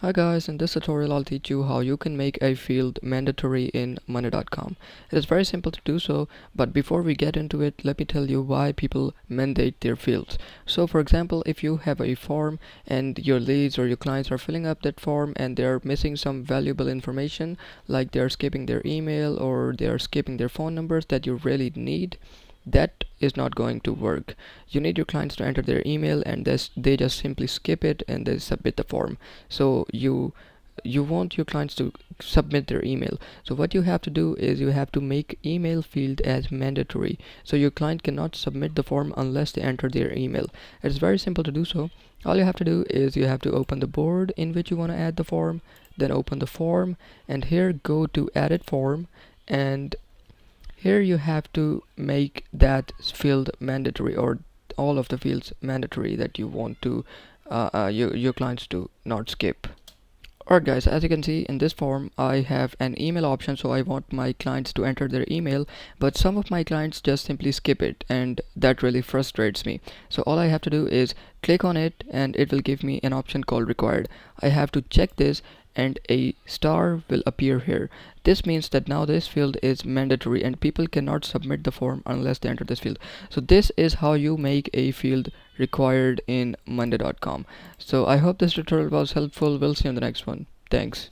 Hi guys, in this tutorial I'll teach you how you can make a field mandatory in monday.com. It is very simple to do so, but before we get into it, let me tell you why people mandate their fields. So for example, if you have a form and your leads or your clients are filling up that form and they're missing some valuable information, like they're skipping their email or they're skipping their phone numbers that you really need, that is not going to work. You need your clients to enter their email and they just simply skip it and they submit the form. So you want your clients to submit their email. So what you have to do is you have to make email field as mandatory, so your client cannot submit the form unless they enter their email. It's very simple to do so. All you have to do is you have to open the board in which you want to add the form, then open the form, and here go to edit form, and here you have to make that field mandatory, or all of the fields mandatory that you want to your clients to not skip. Alright guys, as you can see in this form I have an email option, so I want my clients to enter their email, but some of my clients just simply skip it and that really frustrates me. So all I have to do is click on it and it will give me an option called required. I have to check this and a star will appear here. This means that now this field is mandatory and people cannot submit the form unless they enter this field. So this is how you make a field required in monday.com. So I hope this tutorial was helpful. We'll see you in the next one. Thanks.